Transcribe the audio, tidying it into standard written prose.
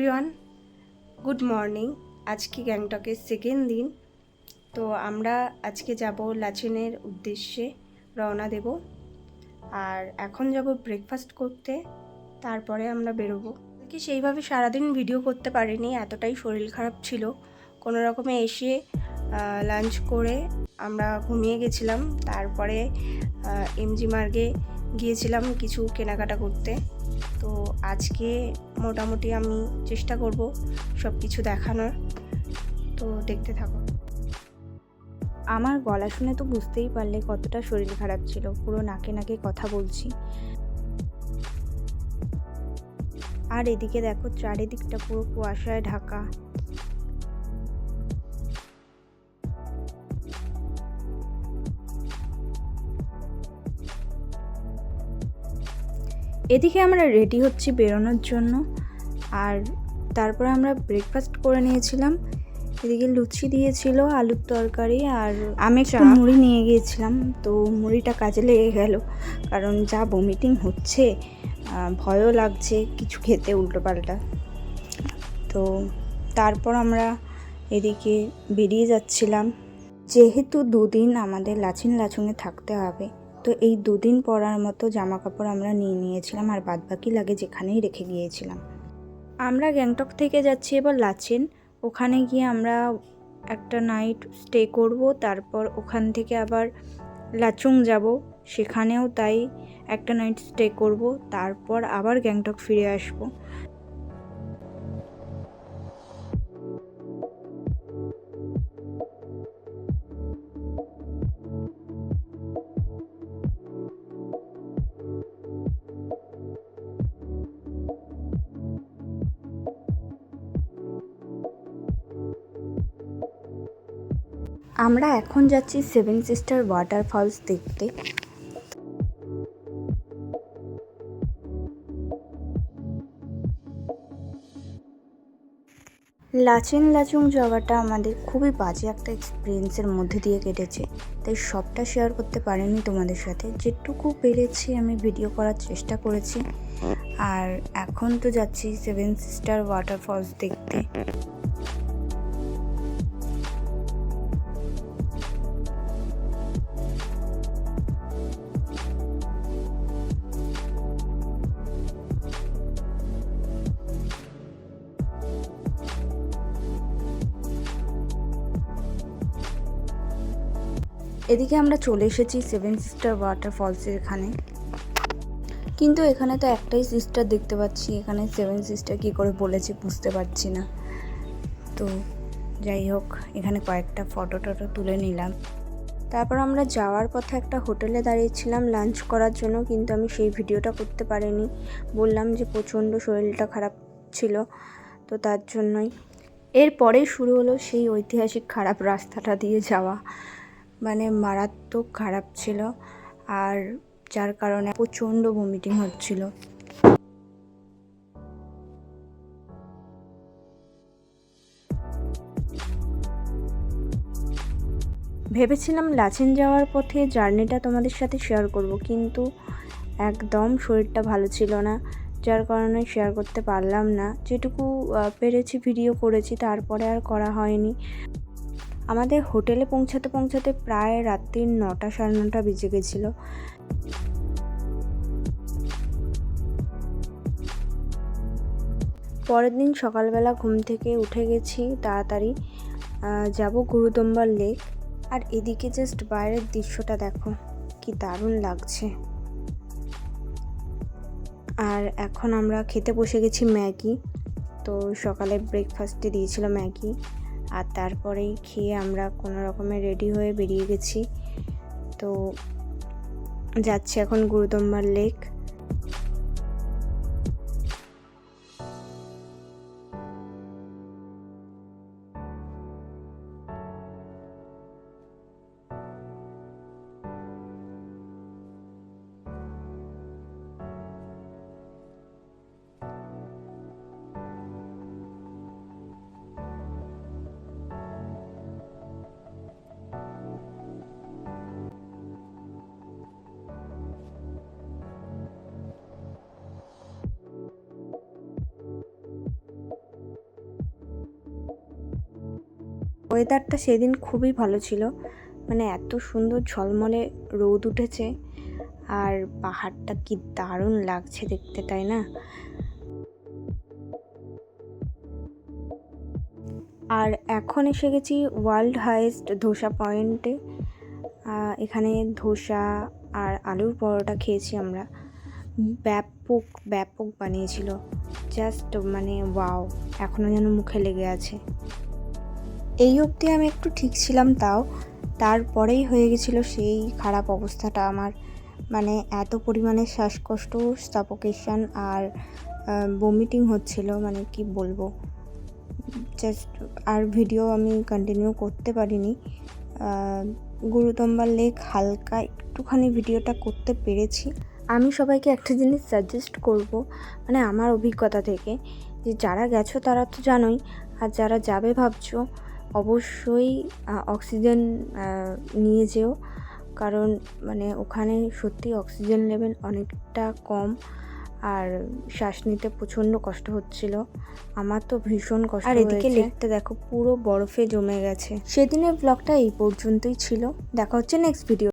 Everyone, good morning. আজকে গ্যাংটকের second দিন। তো আমরা আজকে যাব লাচেনের উদ্দেশ্যে রওনা দেব। আর এখন যাব ব্রেকফাস্ট করতে, তারপরে আমরা বেরোবো। কি সেইভাবে সারাদিন ভিডিও করতে পারিনি, এতটাই শরীর খারাপ ছিল। কোনো রকমে এসে লাঞ্চ করে আমরা ঘুমিয়ে গেছিলাম। তারপরে এমজি মার্গে গিয়েছিলাম কিছু কেনাকাটা করতে। তো আজকে মোটামুটি আমি চেষ্টা করব সব কিছু দেখানোর, তো দেখতে থাকো। আমার গলা শুনে তো বুঝতেই পারলে কতটা শরীর খারাপ ছিল, পুরো নাকে নাকে কথা বলছি। আর এদিকে দেখো চারিদিকটা পুরো কুয়াশায় ঢাকা। এদিকে আমরা রেডি হচ্ছি বেরোনোর জন্য। আর তারপরে আমরা ব্রেকফাস্ট করে নিয়েছিলাম। এদিকে লুচি দিয়েছিল, আলুর তরকারি, আর আমি একটু মুড়ি নিয়ে গিয়েছিলাম। তো মুড়িটা কাজে লেগে গেল, কারণ যা বমিটিং হচ্ছে, ভয়ও লাগছে কিছু খেতে উল্টোপাল্টা। তো তারপর আমরা এদিকে বেরিয়ে যাচ্ছিলাম। যেহেতু দুদিন আমাদের লাচুংয়ে থাকতে হবে, তো এই দুদিন পরার মতো জামা কাপড় আমরা নিয়ে নিয়েছিলাম, আর বাদবাকি লাগে যেখানেই রেখে গিয়েছিলাম। আমরা গ্যাংটক থেকে যাচ্ছি এবার লাচেন। ওখানে গিয়ে আমরা একটা নাইট স্টে করব, তারপর ওখান থেকে আবার লাচুং যাব, সেখানেও তাই একটা নাইট স্টে করব, তারপর আবার গ্যাংটক ফিরে আসব। আমরা এখন যাচ্ছি সেভেন সিস্টার ওয়াটারফলস দেখতে। লাচুং যাওয়াটা আমাদের খুবই বাজে একটা এক্সপিরিয়েন্সের মধ্যে দিয়ে কেটেছে, তাই সবটা শেয়ার করতে পারিনি তোমাদের সাথে। যেটুকু পেরেছি আমি ভিডিও করার চেষ্টা করেছি। আর এখন তো যাচ্ছি সেভেন সিস্টার ওয়াটারফলস দেখতে। এদিকে আমরা চলে এসেছি সেভেন সিস্টার ওয়াটারফলসের এখানে, কিন্তু এখানে তো একটাই সিস্টার দেখতে পাচ্ছি, এখানে সেভেন সিস্টার কী করে বলেছে বুঝতে পারছি না। তো যাই হোক, এখানে কয়েকটা ফটো টটো তুলে নিলাম। তারপর আমরা যাওয়ার পথে একটা হোটেলে দাঁড়িয়েছিলাম লাঞ্চ করার জন্য, কিন্তু আমি সেই ভিডিওটা করতে পারিনি। বললাম যে প্রচণ্ড শরীরটা খারাপ ছিল, তো তার জন্যই। এরপরেই শুরু হলো সেই ঐতিহাসিক খারাপ রাস্তাটা দিয়ে যাওয়া, মানে মারাত্মক খারাপ ছিল, আর যার কারণে প্রচণ্ড ভমিটিং হচ্ছিল। ভেবেছিলাম লাচেন যাওয়ার পথে জার্নিটা তোমাদের সাথে শেয়ার করব, কিন্তু একদম শরীরটা ভালো ছিল না, যার কারণে শেয়ার করতে পারলাম না। যেটুকু পেরেছি ভিডিও করেছি, তারপরে আর করা হয়নি। আমাদের হোটেলে পৌঁছাতে পৌঁছাতে প্রায় রাত্রির 9টা সাড়ে 9টা বেজে গেছিলো। পরের দিন সকালবেলা ঘুম থেকে উঠে গেছি তাড়াতাড়ি, যাব গুরুদম্বার লেক। আর এদিকে জাস্ট বাইরের দৃশ্যটা দেখো, কি দারুণ লাগছে। আর এখন আমরা খেতে বসে গেছি ম্যাগি। তো সকালে ব্রেকফাস্টে দিয়েছিল ম্যাগি, আর তারপরেই খেয়ে আমরা কোনো রকমে রেডি হয়ে বেরিয়ে গেছি। তো যাচ্ছি এখন গুরুদম্বার লেক। ওয়েদারটা সেদিন খুবই ভালো ছিল, মানে এত সুন্দর ঝলমলে রোদ উঠেছে আর পাহাড়টা কি দারুণ লাগছে দেখতে, তাই না? আর এখন এসে গেছি ওয়ার্ল্ড হাইয়েস্ট ধোসা পয়েন্টে। এখানে ধোসা আর আলুর পরোটা খেয়েছি আমরা। ব্যাপক ব্যাপক বানিয়েছিল, জাস্ট মানে ওয়াও, এখনও যেন মুখে লেগে আছে। এই অবধি আমি একটু ঠিক ছিলাম, তারপরেই হয়ে গেছিলো সেই খারাপ অবস্থাটা আমার, মানে এত পরিমাণে শ্বাসকষ্ট, সাফোকেশন আর বমিটিং হচ্ছিল, মানে কি বলবো, জাস্ট আর ভিডিও আমি কন্টিনিউ করতে পারিনি। গুরুতম্বার লেক হালকা একটুখানি ভিডিওটা করতে পেরেছি। আমি সবাইকে একটা জিনিস সাজেস্ট করব, মানে আমার অভিজ্ঞতা থেকে, যে যারা গেছো তারা তো জানোই, আর যারা যাবে ভাবছো অবশ্যই অক্সিজেন নিয়ে যেও, কারণ মানে ওখানে সত্যি অক্সিজেন লেভেল অনেকটা কম আর শ্বাস নিতে প্রচণ্ড কষ্ট হচ্ছিল। আমার তো ভীষণ কষ্ট। আর এদিকে লেকটা দেখো পুরো বরফে জমে গেছে। সেদিনের ব্লগটা এই পর্যন্তই ছিল, দেখা হচ্ছে নেক্সট ভিডিও।